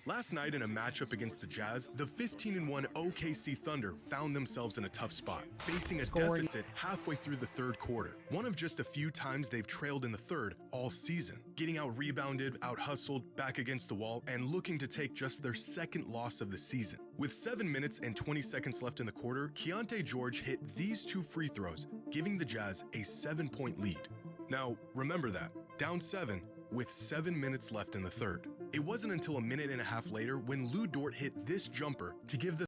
Last night in a matchup against the Jazz, the 15-1 OKC Thunder found themselves in a tough spot, facing a deficit halfway through the third quarter. One of just a few times they've trailed in the third all season, getting out-rebounded, out-hustled, back against the wall, and looking to take just their second loss of the season. With 7 minutes and 20 seconds left in the quarter, Keyonte George hit these two free throws, giving the Jazz a 7-point lead. Now, remember that, down 7 with 7 minutes left in the third. It wasn't until a minute and a half later when Lou Dort hit this jumper to give the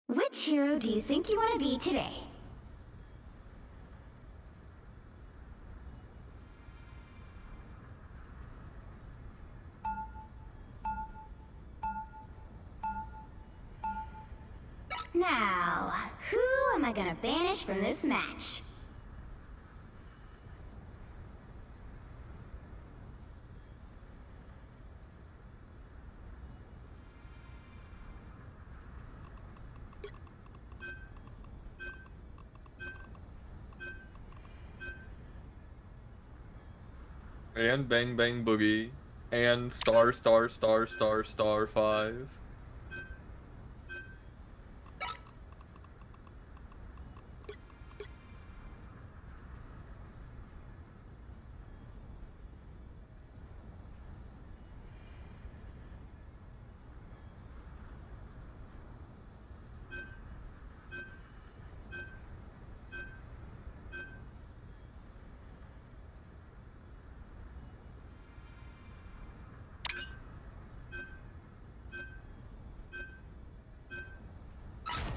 Which hero do you think you want to be today? Now, who am I gonna banish from this match? And Bang Bang Boogie. And star star star star star 5.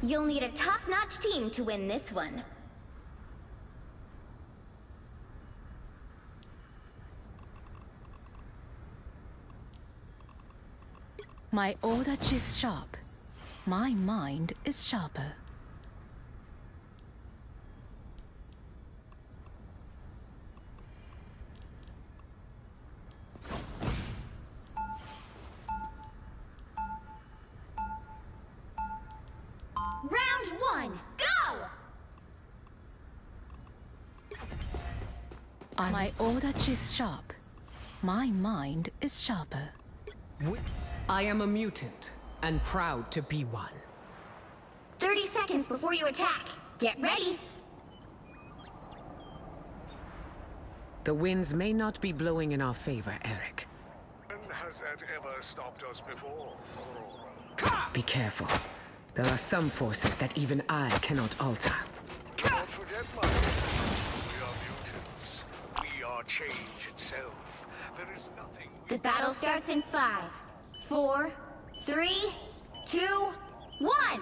You'll need a top-notch team to win this one. My odachi is sharp. My mind is sharper. Round 1, go! My odachi is sharp. My mind is sharper. I am a mutant, and proud to be one. 30 seconds before you attack. Get ready. The winds may not be blowing in our favor, Eric. Has that ever stopped us before? Be careful. There are some forces that even I cannot alter. Don't forget, my friend. We are mutants. We are change itself. There is nothing we... The battle starts in 5, 4, 3, 2, 1.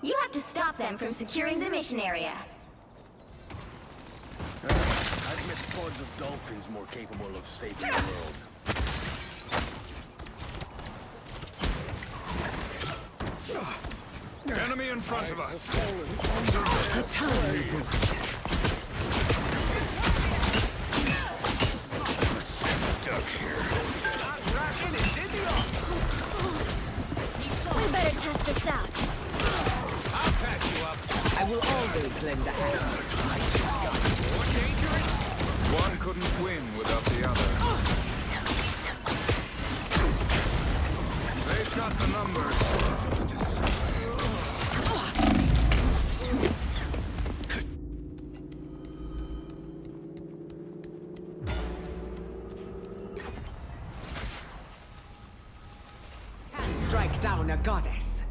You have to stop them from securing the mission area. I've met squads of dolphins more capable of saving the world. Enemy in front of us! Totally boost. Duck here. We better test this out. I'll patch you up. I will always lend a hand. More dangerous? One couldn't win without the other. They've got the numbers. Justice. Strike down a goddess.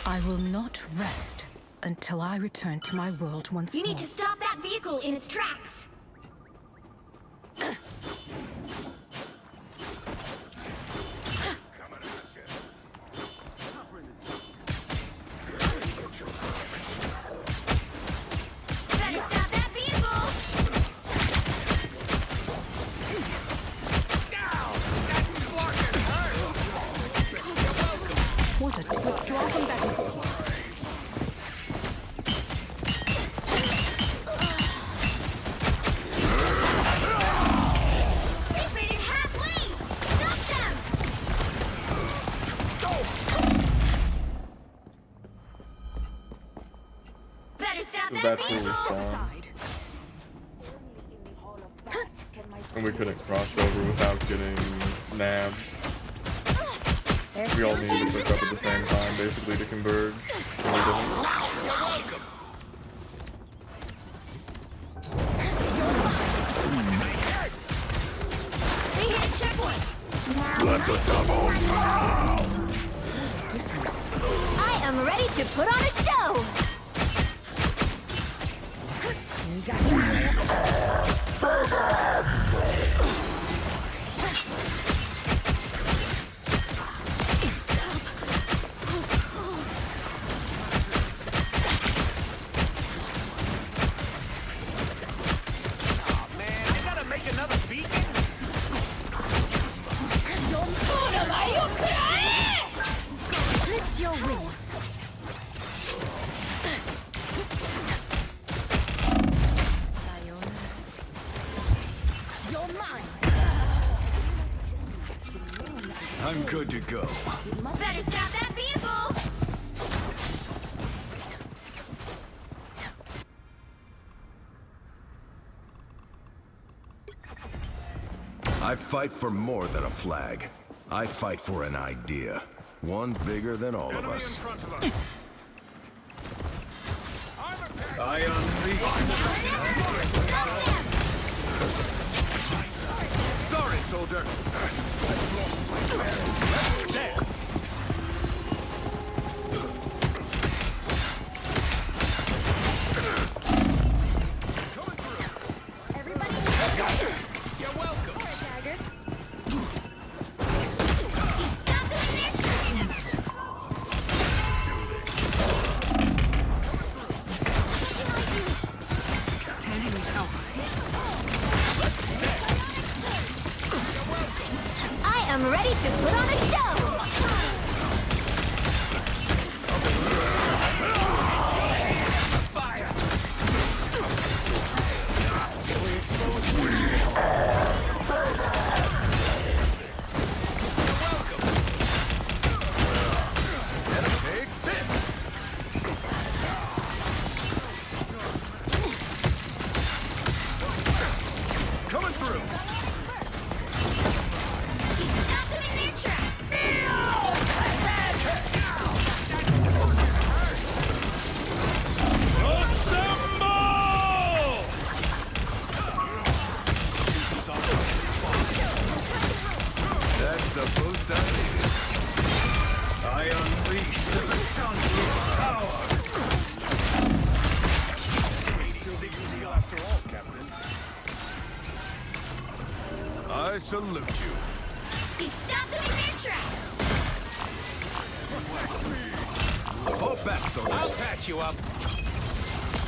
I will not rest until I return to my world once You more. need to stop that vehicle in its tracks. Better stop that vehicle! What a withdraw from battle. They've made it halfway! Stop them! Better stop So that that's where we vehicle! spawned. And we couldn't cross over without getting nabbed. We all needed to pick up at the same time, basically, to converge. And we didn't. They hit a checkpoint! I am ready to put on a show! I'm good to go. Better stop that vehicle! I fight for more than a flag. I fight for an idea. One bigger than all of us. I unleash. Sorry, soldier. I've lost my bearings. Let's dance. You're welcome. Stop them in their tracks! I am ready to put on a show! Take this. Coming through. Stop them in their tracks! That's the boost I needed. I unleash the Shansu power. Still the usual after all, Captain. I salute you. Stop them in their tracks! Fall back, soldiers. I'll patch you up.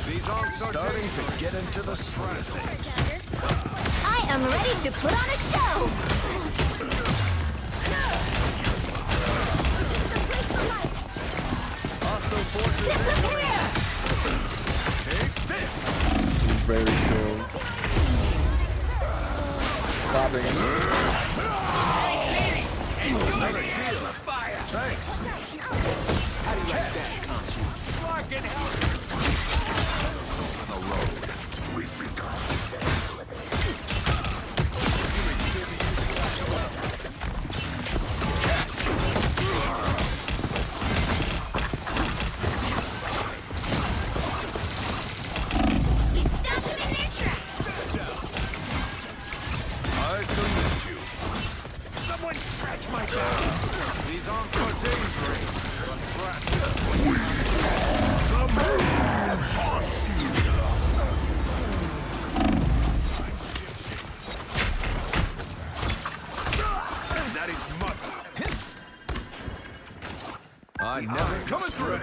These arms are starting to get into the swing of things. I am ready to put on a show! Hostile forces. Disappear! Take this. Very cool. Stopping him. Another shield. Thanks. How do you like that, the road. We've begun. You stop them in their tracks! I salute you. Someone scratch my back. These arms are dangerous. But fragile. The moon haunts you. That is mother. I never coming through.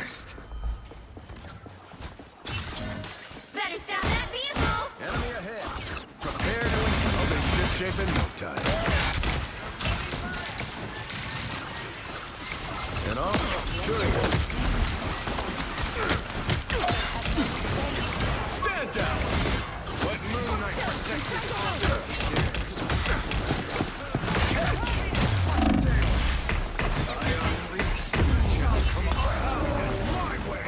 Better stop that vehicle! Enemy ahead. Prepare to I'll be ship-shape in no time. You know, curious. Stand down! What moon I protect his honor? Catch! I unleash the shall come on. It's my way!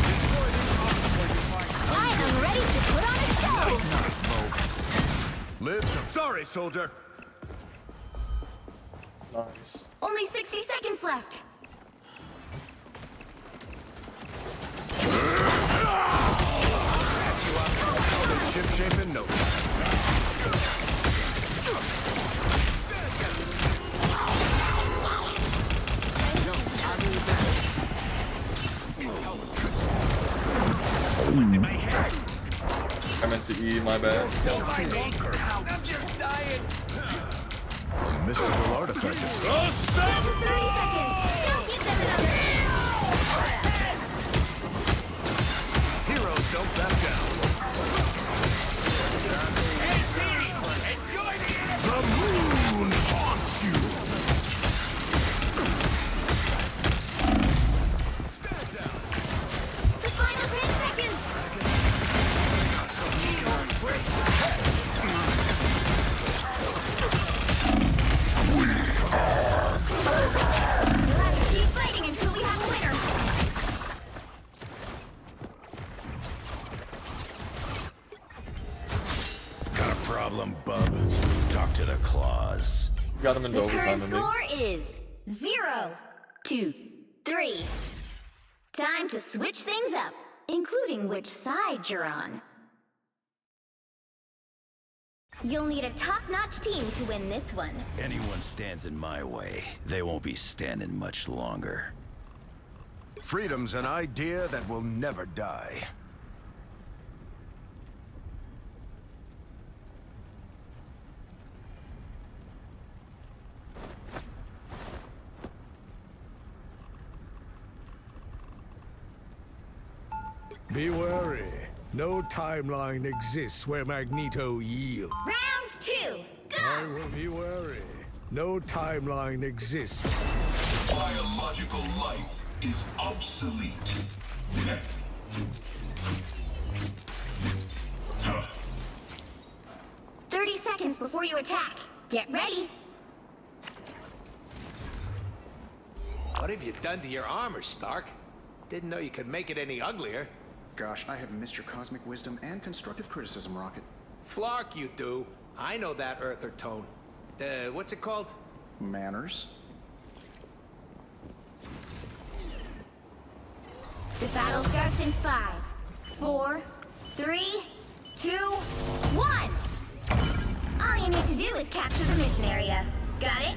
Destroy these obstacles you find. I am ready to put on a show! Live to... Sorry, soldier! Nice. Only 60 seconds left! I'll be ship-shape in no time. What's in my head? I meant to E, my bad. I'm just dying. A mystical artifact of 30 seconds! Don't give them another heroes don't back down. Hey, team! Enjoy the end! The moon haunts you. Stand down. The final 10 seconds! problem, bub? Talk to the claws. Got him into The overtime, current didn't score is 0-3. Time to switch things up, including which side you're on. You'll need a top-notch team to win this one. Anyone stands in my way, they won't be standing much longer. Freedom's an idea that will never die. Be wary. No timeline exists where Magneto yields. Round 2, I go! will be wary. No timeline exists. Biological life is obsolete. 30 seconds before you attack. Get ready. What have you done to your armor, Stark? Didn't know you could make it any uglier. Gosh, I have missed your cosmic wisdom and constructive criticism, Rocket. Flark, you do. I know that Earther tone. What's it called? Manners. The battle starts in 5, 4, 3, 2, 1. All you need to do is capture the mission area. Got it?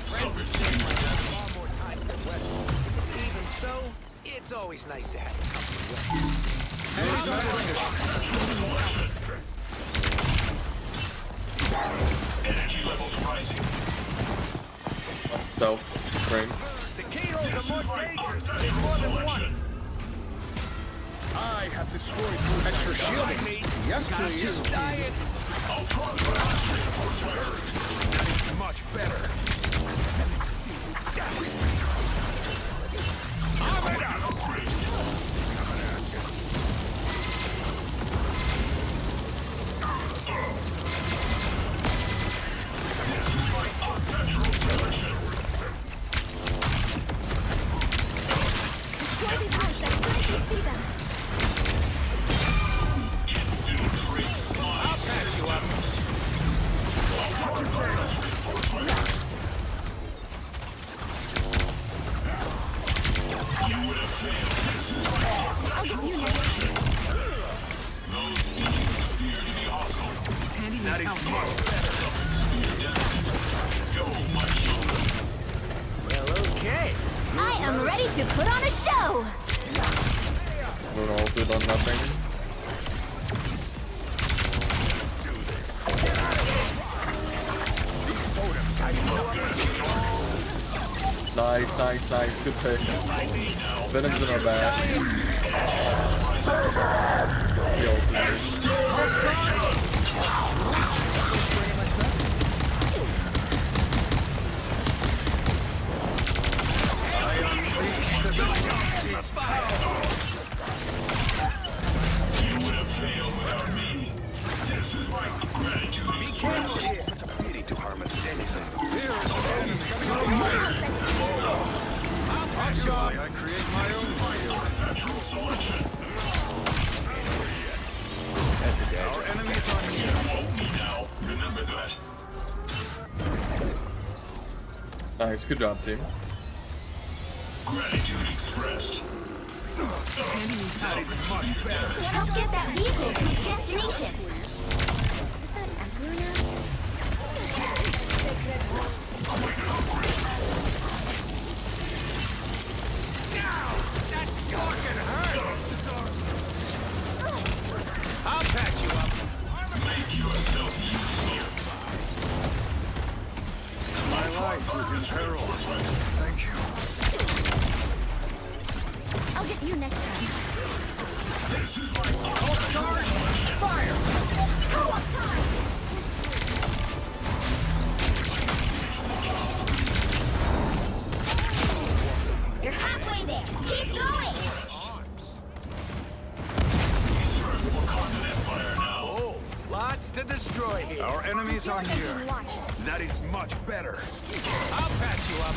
Friends have said my dad far more time than weapons. Even so, it's always nice to have a company. Energy levels rising. So, frame. The Katos are more dangerous than Natural more than selection. one. I have destroyed your extra Behind me. Yes, please. Just dying. Ultron blast reinforcement. That is much better. Natural selection. Destroy these arcs as soon as you see them. Increase my systems. Ultron blast reinforcement. You would have failed. This is my natural selection. Those beings appear to be hostile. That is much better. Go, my children. Well, okay. I am ready to put on a show. We're all good on nothing. Nice, nice, nice. Good pick. Venom's in our back. Yo, You would have failed without me. This is my gratitude expressed. Such a pity to harm a denizen. I create my own Natural selection. That's a dead. Our enemies on You won't me now. Remember that. nice, good job, team. Gratitude expressed. That is much better. Help get that vehicle to its destination. Is that an Emperor now? That's fucking hurt. I'll patch you up. Make yourself useful. My life was in peril. Thank you. I'll get you next time. This is my Fire! Co-op time! You're halfway there. Keep going! Wakanda Empire now. Oh, lots to destroy here. Our enemies are I feel like I'm near. being watched. That is much better. I'll patch you up.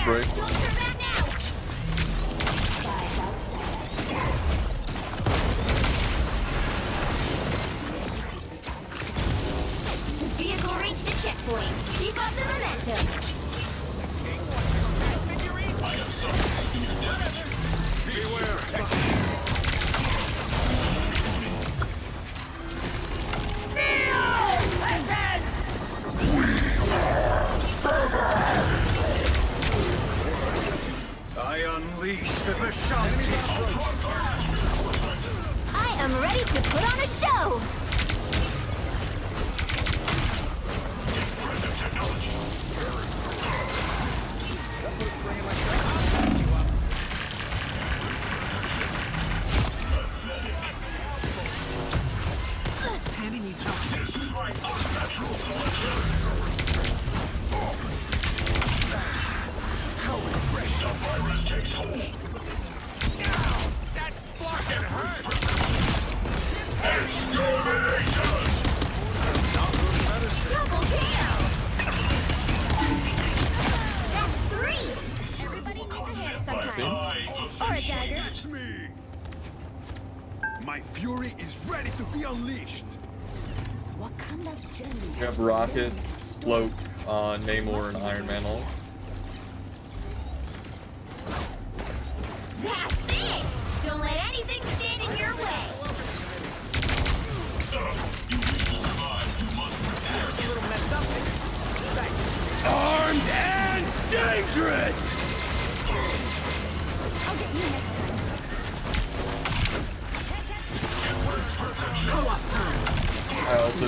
break. Don't turn back now! The vehicle reached a checkpoint. Keep up the momentum. I have suffered severe damage. Beware. I unleash the Vishanti. I am ready to put on a show! Impressive technology. This is my unnatural selection. How refreshed the virus takes hold. That fucking hurt. Extermination! Double kill! That's 3! Everybody needs a hand sometimes. Or a dagger. It's me. My fury is ready to be unleashed. Wakanda's journey. You have Rocket, Float, Namor, and Iron Man all. That's it! Don't let anything stand in your way! You wish to survive, you must prepare. A little messed up. Armed and dangerous. I'll get you next time. Co-op time. I also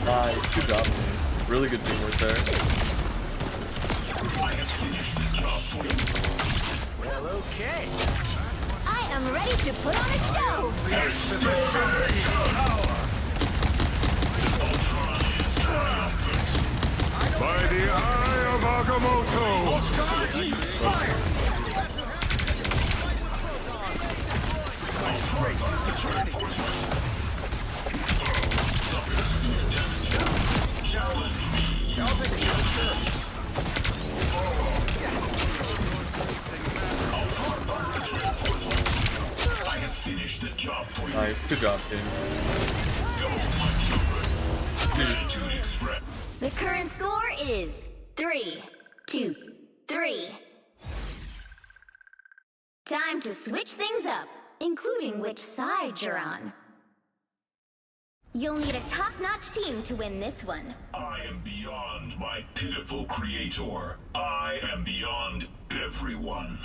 nice, good job. Really good teamwork there. Well, okay. I am ready to put on a show! It's the Vishanti power. By the eye of Agamotto. Fire. Challenge me. I'll take a shot. I have finished the job for you. Nice, good job, team. Go, my children. Gratitude Express. The current score is 3-2-3. Time to switch things up, including which side you're on. You'll need a top-notch team to win this one. I am beyond my pitiful creator. I am beyond everyone.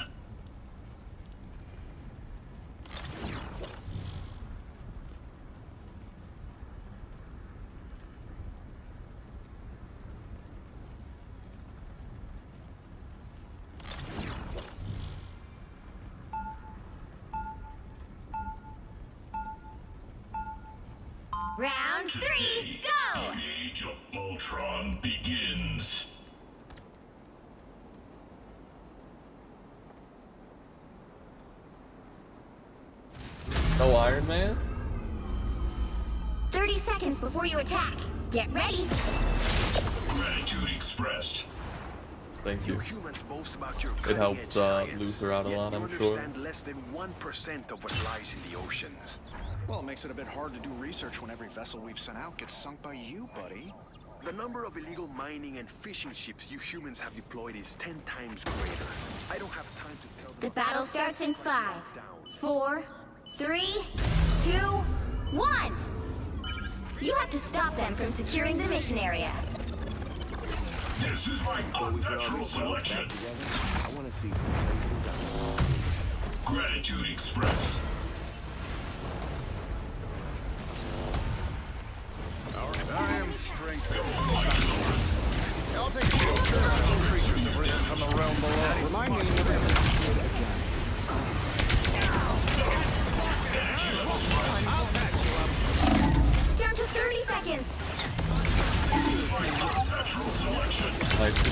Round 3, Today, go! the Age of Ultron begins. No Iron Man? 30 seconds before you attack. Get ready. Gratitude expressed. Thank you. You humans boast about your It helps cutting-edge science, Luther out a yet lot, you I'm sure. understand less than 1% of what lies in the oceans. Well, it makes it a bit hard to do research when every vessel we've sent out gets sunk by you, buddy. The number of illegal mining and fishing ships you humans have deployed is 10 times greater. I don't have time to tell The them battle about starts in 5, down. 4, 3, 2, 1. You have to stop them from securing the mission area. This is my unnatural selection. I want to see some places I want to see. Gratitude expressed. I am strength. Go, my children. I'll take a picture. Creatures have risen from the realm below. Remind me never to do it again. Energy levels rising.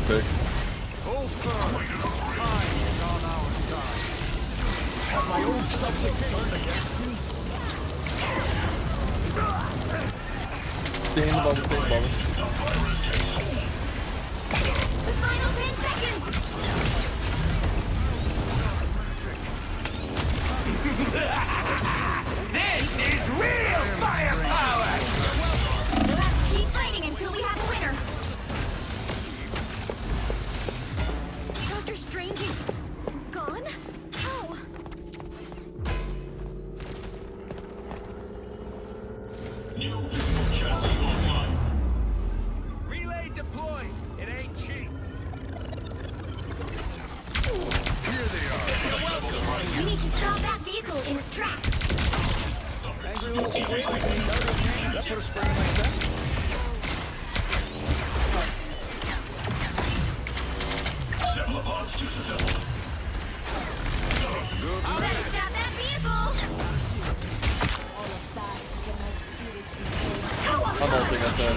pick. Hold firm. Time is on our side. Have my own subjects turned against me? Stay in the bubble, stay in the bubble. The final 10 seconds! This is real firepower! We'll have to keep fighting until we have a winner. Dr. Strange is gone? How? New physical chassis online. Relay deployed. It ain't cheap. We need to stop that vehicle in its tracks. Angry little squeak. That put a spring in my step. Cephalopods disassembled. Better stop that vehicle! I'm ulting us in.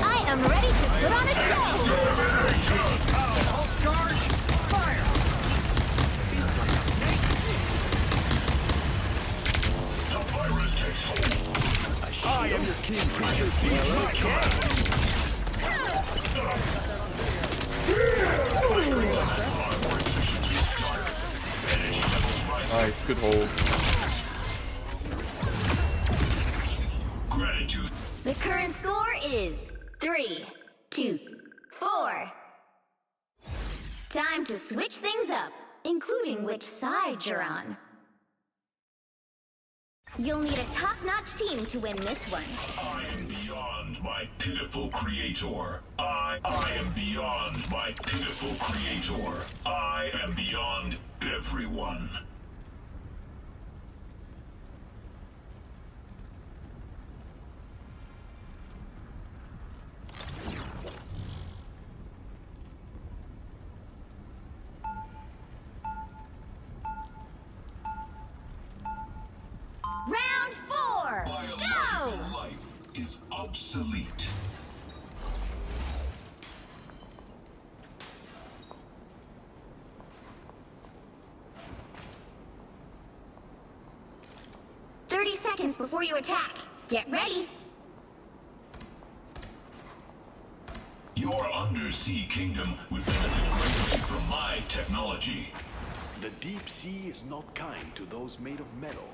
I am ready to put on a show! Pulse charge. Fire. The virus takes hold. I am your king. Nice, good hold. Gratitude. The current score is 3-2-4. Time to switch things up, including which side you're on. You'll need a top-notch team to win this one. I am beyond my pitiful creator. I am beyond my pitiful creator. I am beyond everyone. Round 4, go! Biological life is obsolete. Seconds before you attack. Get ready. Your undersea kingdom would benefit greatly from my technology. The deep sea is not kind to those made of metal.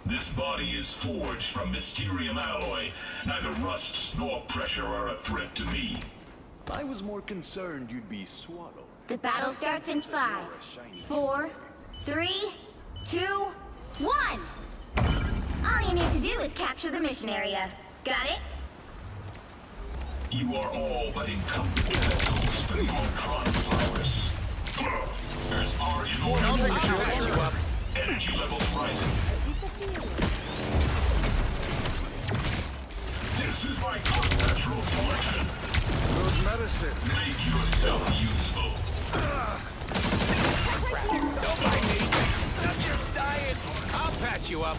This body is forged from mysterium alloy. Neither rust nor pressure are a threat to me. I was more concerned you'd be swallowed. The battle starts in 5, 4, 3, 2, 1. All you need to do is capture the mission area. Got it? You are all but incumbent vessels for the Ultron virus. There's already energy levels rising. This is my natural selection. Good medicine. Make yourself useful. Don't mind me. I'm just dying. I'll patch you up.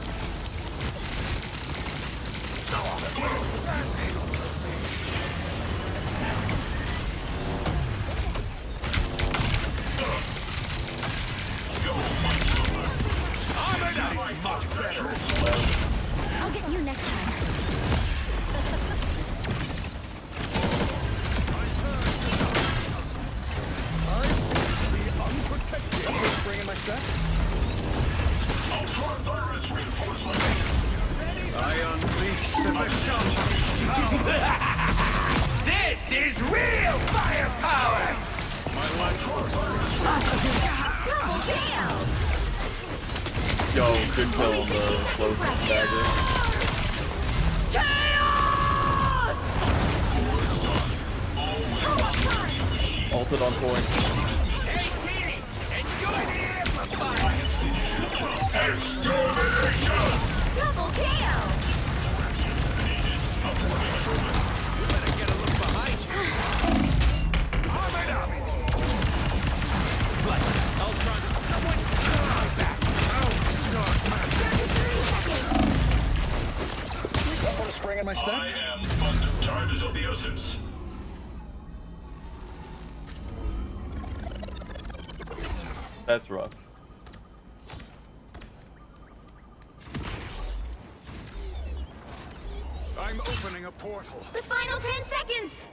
I'll get you next time. Spring in my step. Ultron virus reinforcement. I unleash the machine. This is real firepower! My life force Double KO! Yo, good kill on the close dagger. Ulted on point. Hey, Teeny! Enjoy the amplifier! Extermination! Double KO! You better get a look behind you. Armored up! Let's Ultron, someone screw my back! bringing my stuff? I am thunder. Time is of the essence. That's rough. I'm opening a portal. The final 10 seconds!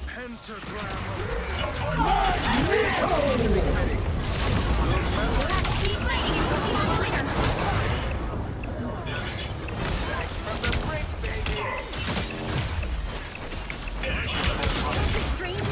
Pentagram. Keep fighting until you find a winner. From the brink, baby. Strange.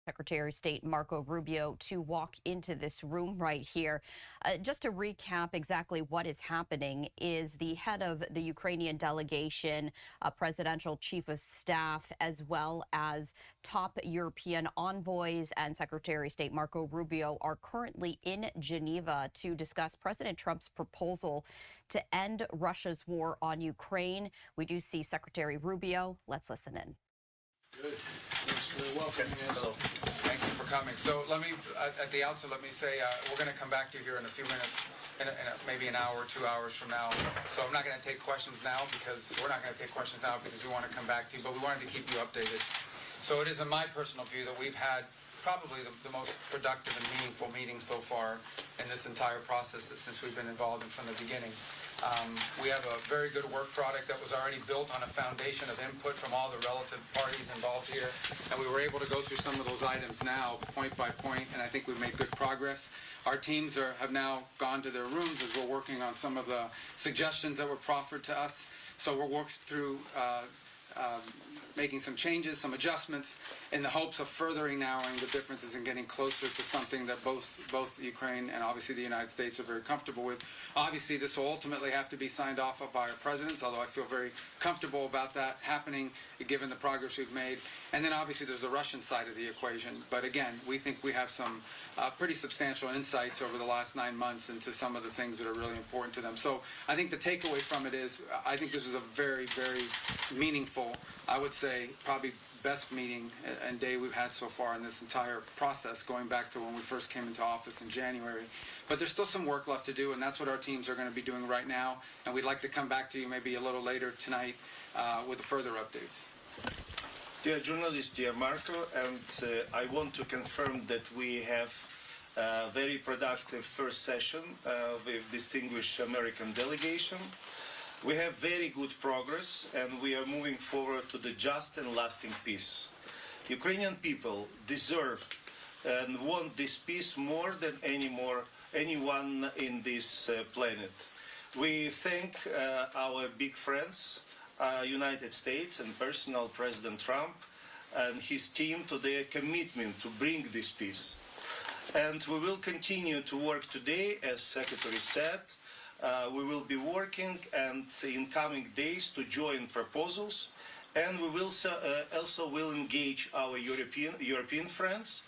Secretary of State Marco Rubio to walk into this room right here. Just to recap exactly what is happening is the head of the Ukrainian delegation, presidential chief of staff, as well as top European envoys and Secretary of State Marco Rubio are currently in Geneva to discuss President Trump's proposal to end Russia's war on Ukraine. We do see Secretary Rubio. Let's listen in. Good. Thanks for welcoming us. Thank you for coming. So let me, at the outset, let me say we're going to come back to you here in a few minutes, maybe an hour or 2 hours from now. So I'm not going to take questions now because we're not going to take questions now because we want to come back to you, but we wanted to keep you updated. So it is in my personal view that we've had probably the most productive and meaningful meeting so far in this entire process since we've been involved in from the beginning. We have a very good work product that was already built on a foundation of input from all the relative parties involved here, and we were able to go through some of those items now, point by point, and I think we've made good progress. Our teams have now gone to their rooms as we're working on some of the suggestions that were proffered to us. So we're working through making some changes, some adjustments, in the hopes of furthering narrowing the differences and getting closer to something that both Ukraine and obviously the United States are very comfortable with. Obviously, this will ultimately have to be signed off by our presidents, although I feel very comfortable about that happening, given the progress we've made. And then obviously there's the Russian side of the equation. But again, we think we have some pretty substantial insights over the last 9 months into some of the things that are really important to them. So I think the takeaway from it is I think this is a very, very meaningful, I would say, probably best meeting and day we've had so far in this entire process, going back to when we first came into office in January. But there's still some work left to do, and that's what our teams are going to be doing right now. And we'd like to come back to you maybe a little later tonight with further updates. Dear journalist, dear Marco, and I want to confirm that we have a very productive first session with distinguished American delegation. We have very good progress, and we are moving forward to the just and lasting peace. Ukrainian people deserve and want this peace more than anyone in this planet. We thank our big friends, United States and personal President Trump and his team to their commitment to bring this peace. And we will continue to work today, as Secretary said. We will be working and in coming days to join proposals, and we will also will engage our European friends.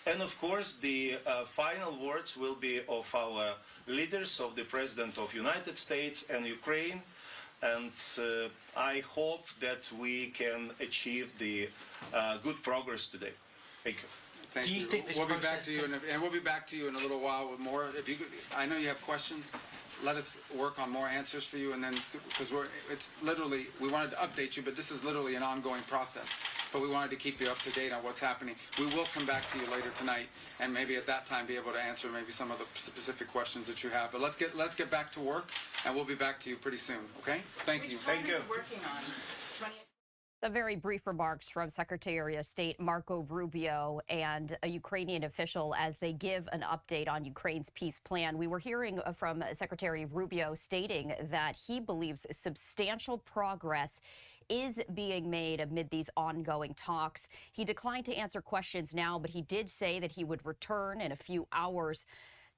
And of course, the final words will be of our leaders, of the President of United States and Ukraine. And I hope that we can achieve the good progress today. Thank you. Thank you. We'll be back to you, and we'll be back to you in a little while with more. If you, I know you have questions. Let us work on more answers for you, and then because it's literally we wanted to update you, but this is literally an ongoing process. But we wanted to keep you up to date on what's happening. We will come back to you later tonight, and maybe at that time be able to answer maybe some of the specific questions that you have. But let's get back to work, and we'll be back to you pretty soon. Okay? Thank you. Thank you. Working on. The very brief remarks from Secretary of State Marco Rubio and a Ukrainian official as they give an update on Ukraine's peace plan. We were hearing from Secretary Rubio stating that he believes substantial progress is being made amid these ongoing talks. He declined to answer questions now, but he did say that he would return in a few hours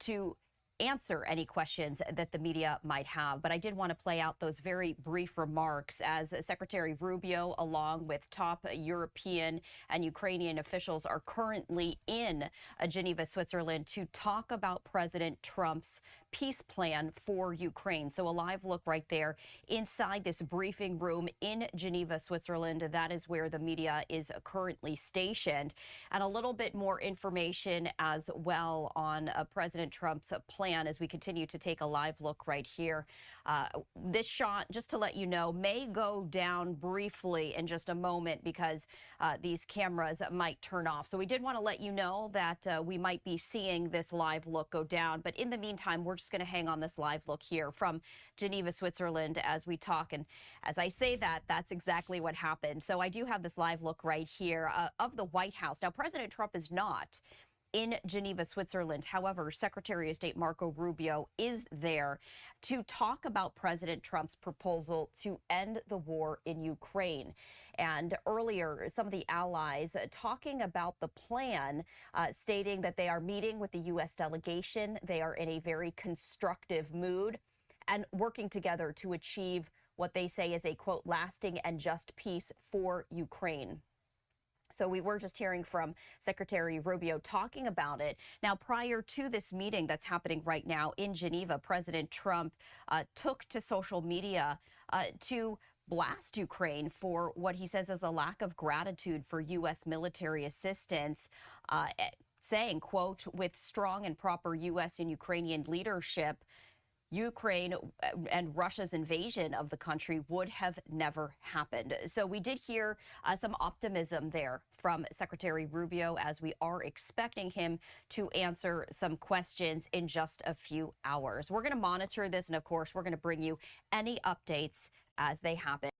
to answer any questions that the media might have. But I did want to play out those very brief remarks as Secretary Rubio, along with top European and Ukrainian officials, are currently in Geneva, Switzerland, to talk about President Trump's peace plan for Ukraine. So a live look right there inside this briefing room in Geneva, Switzerland. That is where the media is currently stationed. And a little bit more information as well on President Trump's plan as we continue to take a live look right here. This shot, just to let you know, may go down briefly in just a moment because these cameras might turn off. So we did want to let you know that we might be seeing this live look go down. But in the meantime, we're just going to hang on this live look here from Geneva, Switzerland as we talk. And as I say that, that's exactly what happened. So I do have this live look right here of the White House. Now, President Trump is not in Geneva, Switzerland. However, Secretary of State Marco Rubio is there to talk about President Trump's proposal to end the war in Ukraine. And earlier, some of the allies talking about the plan, stating that they are meeting with the U.S. delegation. They are in a very constructive mood and working together to achieve what they say is a, quote, lasting and just peace for Ukraine. So we were just hearing from Secretary Rubio talking about it. Now, prior to this meeting that's happening right now in Geneva, President Trump took to social media to blast Ukraine for what he says is a lack of gratitude for U.S. military assistance, saying, quote, with strong and proper U.S. and Ukrainian leadership, Ukraine and Russia's invasion of the country would have never happened. So we did hear some optimism there from Secretary Rubio, as we are expecting him to answer some questions in just a few hours. We're going to monitor this, and of course, we're going to bring you any updates as they happen.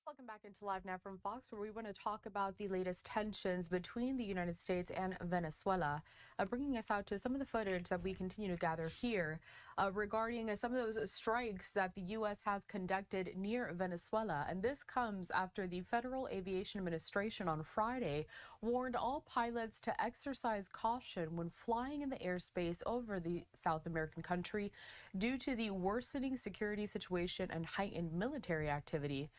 Welcome back into Live Now from Fox, where we want to talk about the latest tensions between the United States and Venezuela, bringing us out to some of the footage that we continue to gather here regarding some of those strikes that the U.S. has conducted near Venezuela. And this comes after the Federal Aviation Administration on Friday warned all pilots to exercise caution when flying in the airspace over the South American country due to the worsening security situation and heightened military activity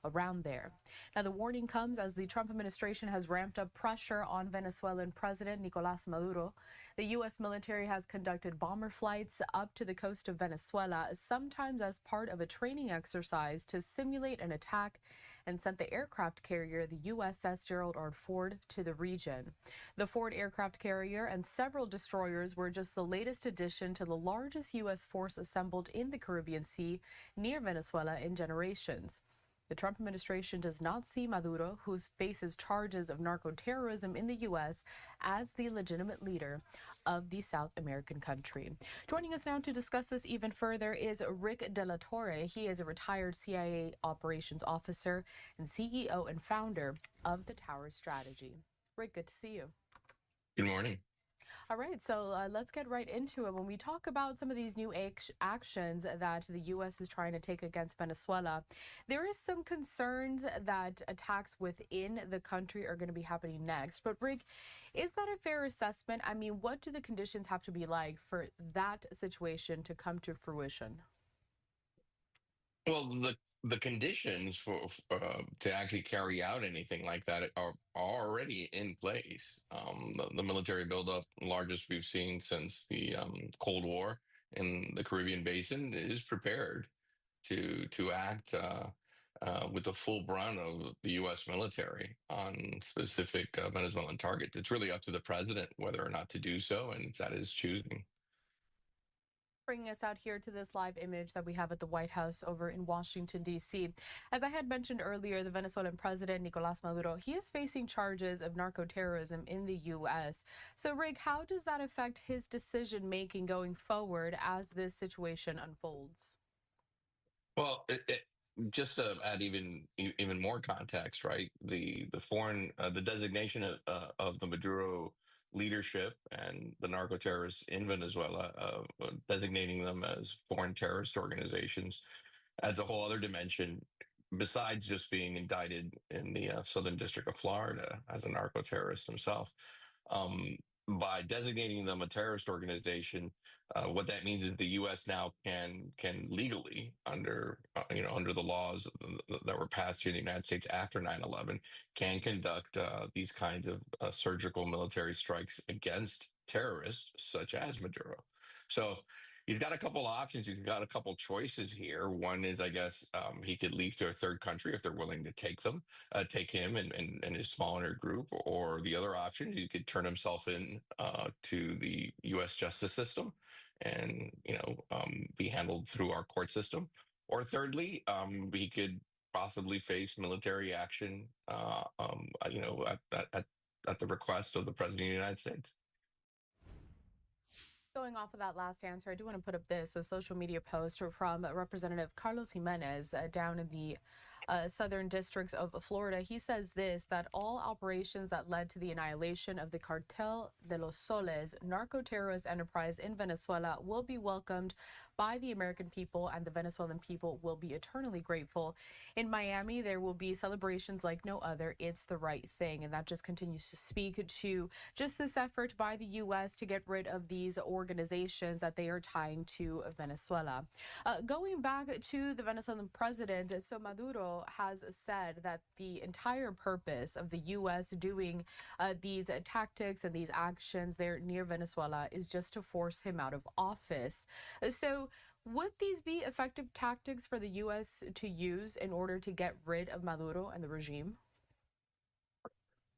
around there. Now, the warning comes as the Trump administration has ramped up pressure on Venezuelan President Nicolás Maduro. The U.S. military has conducted bomber flights up to the coast of Venezuela, sometimes as part of a training exercise to simulate an attack, and sent the aircraft carrier, the USS Gerald R. Ford, to the region. The Ford aircraft carrier and several destroyers were just the latest addition to the largest U.S. force assembled in the Caribbean Sea near Venezuela in generations. The Trump administration does not see Maduro, who faces charges of narco-terrorism in the U.S., as the legitimate leader of the South American country. Joining us now to discuss this even further is Rick De La Torre. He is a retired CIA operations officer and CEO and founder of the Tower Strategy. Rick, good to see you. Good morning. All right, so let's get right into it. When we talk about some of these new actions that the U.S. is trying to take against Venezuela, there is some concerns that attacks within the country are going to be happening next. But Rick, is that a fair assessment? I mean, what do the conditions have to be like for that situation to come to fruition? Well, the conditions for to actually carry out anything like that are already in place. The military buildup, largest we've seen since the Cold War in the Caribbean Basin, is prepared to act with the full brunt of the U.S. military on specific Venezuelan targets. It's really up to the president whether or not to do so, and it's at his choosing. Bringing us out here to this live image that we have at the White House over in Washington, D.C. As I had mentioned earlier, the Venezuelan president, Nicolás Maduro, he is facing charges of narco-terrorism in the U.S. So, Rick, how does that affect his decision-making going forward as this situation unfolds? Well, just to add even more context, right? The designation of the Maduro leadership and the narco terrorists in Venezuela, designating them as foreign terrorist organizations, adds a whole other dimension. Besides just being indicted in the Southern District of Florida as a narco terrorist himself, by designating them a terrorist organization, what that means is the U.S. now can legally, under under the laws that were passed here in the United States after 9/11, can conduct these kinds of surgical military strikes against terrorists such as Maduro. So he's got a couple options. He's got a couple choices here. One is, I guess, he could leave to a third country if they're willing to take him and his smaller group. Or the other option, he could turn himself in to the U.S. justice system and be handled through our court system. Or thirdly, he could possibly face military action, at the request of the president of the United States. Going off of that last answer, I do want to put up a social media post from Representative Carlos Jimenez down in the southern districts of Florida. He says that all operations that led to the annihilation of the Cartel de los Soles narco-terrorist enterprise in Venezuela will be welcomed by the American people, and the Venezuelan people will be eternally grateful. In Miami, there will be celebrations like no other. It's the right thing. And that just continues to speak to just this effort by the U.S. to get rid of these organizations that they are tying to Venezuela. Going back to the Venezuelan president, so Maduro has said that the entire purpose of the U.S. doing these tactics and these actions there near Venezuela is just to force him out of office. So would these be effective tactics for the U.S. to use in order to get rid of Maduro and the regime?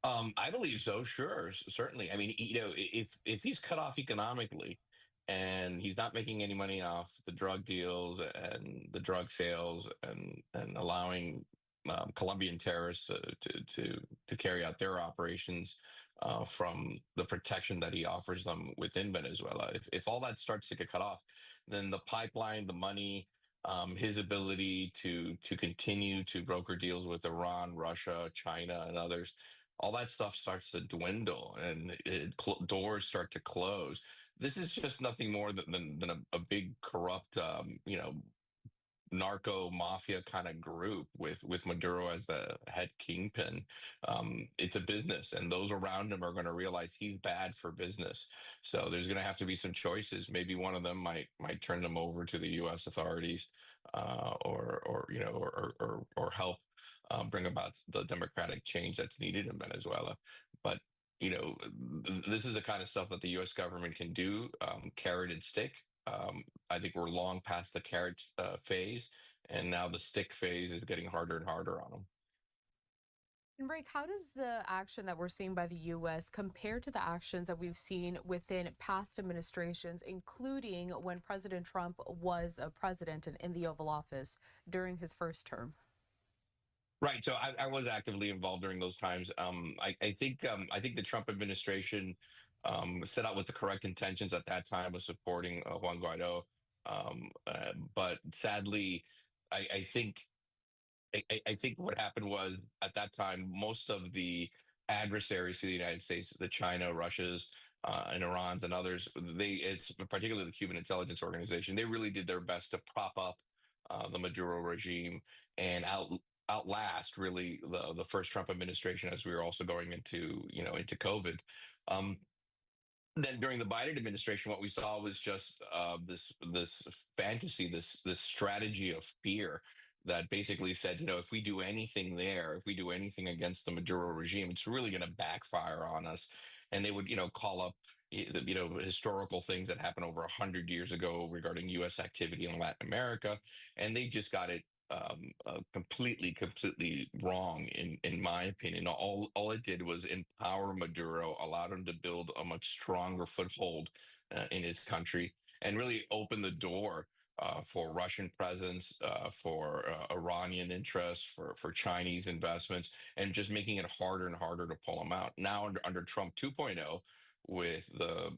I believe so. Sure, certainly. I mean, if he's cut off economically, and he's not making any money off the drug deals and the drug sales, and allowing Colombian terrorists to carry out their operations from the protection that he offers them within Venezuela, if all that starts to get cut off, then the pipeline, the money, his ability to continue to broker deals with Iran, Russia, China, and others, all that stuff starts to dwindle, and doors start to close. This is just nothing more than a big corrupt, narco mafia kind of group with Maduro as the head kingpin. It's a business, and those around him are going to realize he's bad for business. So there's going to have to be some choices. Maybe one of them might turn them over to the U.S. authorities, or help bring about the democratic change that's needed in Venezuela. But this is the kind of stuff that the U.S. government can do, carrot and stick. I think we're long past the carrot phase, and now the stick phase is getting harder and harder on them. And Rick, how does the action that we're seeing by the U.S. compare to the actions that we've seen within past administrations, including when President Trump was a president and in the Oval Office during his first term? Right. So I was actively involved during those times. I think the Trump administration set out with the correct intentions at that time of supporting Juan Guaido. But sadly, I think I think what happened was at that time, most of the adversaries to the United States, the China, Russia's, and Iran's and others, it's particularly the Cuban intelligence organization, they really did their best to prop up the Maduro regime and outlast really the first Trump administration as we were also going into into COVID. Um, then during the Biden administration, what we saw was just this fantasy, this strategy of fear that basically said, if we do anything there, if we do anything against the Maduro regime, it's really going to backfire on us. And they would, call up, historical things that happened over 100 years ago regarding U.S. activity in Latin America, and they just got it completely wrong in my opinion. All it did was empower Maduro, allowed him to build a much stronger foothold in his country, and really open the door for Russian presence, for Iranian interests, for Chinese investments, and just making it harder and harder to pull them out. Now under Trump 2.0, with the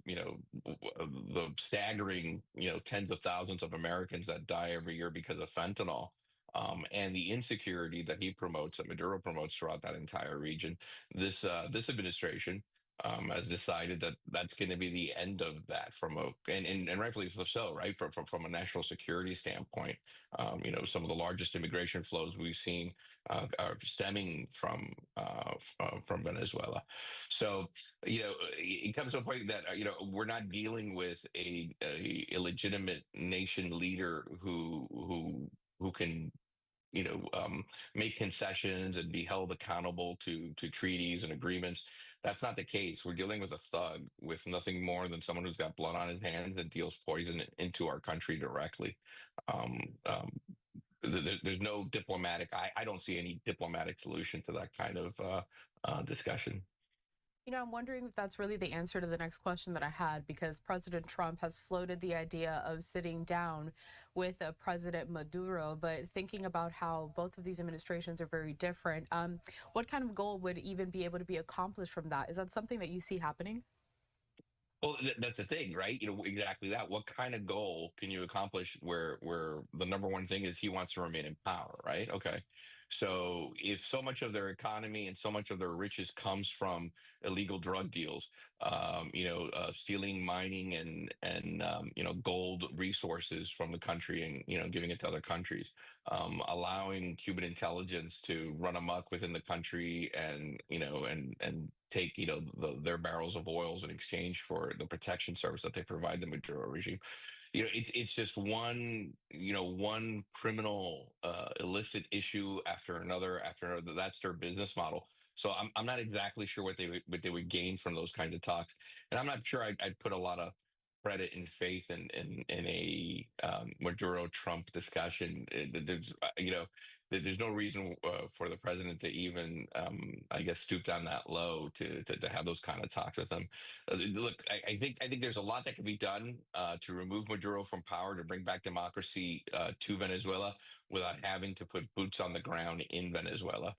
staggering tens of thousands of Americans that die every year because of fentanyl, and the insecurity that he promotes, that Maduro promotes throughout that entire region. This administration has decided that that's going to be the end of that and rightfully so, right? From a national security standpoint, some of the largest immigration flows we've seen are stemming from Venezuela. So, it comes to a point that we're not dealing with a illegitimate nation leader who can make concessions and be held accountable to treaties and agreements. That's not the case. We're dealing with a thug, with nothing more than someone who's got blood on his hands and deals poison into our country directly. Um, um, there's no diplomatic. I don't see any diplomatic solution to that kind of discussion. I'm wondering if that's really the answer to the next question that I had, because President Trump has floated the idea of sitting down with President Maduro, but thinking about how both of these administrations are very different, what kind of goal would even be able to be accomplished from that? Is that something that you see happening? Well, that's the thing, right? Exactly that. What kind of goal can you accomplish where the number one thing is he wants to remain in power, right? Okay. So if so much of their economy and so much of their riches comes from illegal drug deals, stealing mining and gold resources from the country and giving it to other countries, allowing Cuban intelligence to run amok within the country and take their barrels of oils in exchange for the protection service that they provide the Maduro regime. It's just one criminal illicit issue after another. That's their business model. So I'm not exactly sure what they would gain from those kinds of talks, and I'm not sure I'd put a lot of credit and faith in a Maduro Trump discussion. There's no reason for the president to even, I guess, stoop down that low to have those kind of talks with him. Look, I think there's a lot that can be done to remove Maduro from power, to bring back democracy to Venezuela without having to put boots on the ground in Venezuela.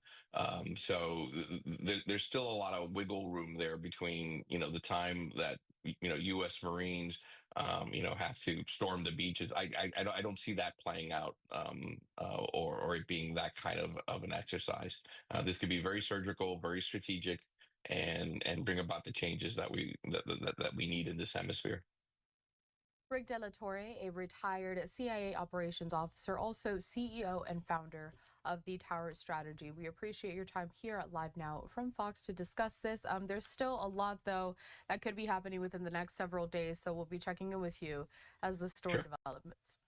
So there's still a lot of wiggle room there between the time that U.S. Marines have to storm the beaches. I don't see that playing out, or it being that kind of an exercise. This could be very surgical, very strategic, and bring about the changes that we need in this hemisphere. Rick De La Torre, a retired CIA operations officer, also CEO and founder of the Tower Strategy. We appreciate your time here at Live Now from Fox to discuss this. There's still a lot, though, that could be happening within the next several days, so we'll be checking in with you as the story develops.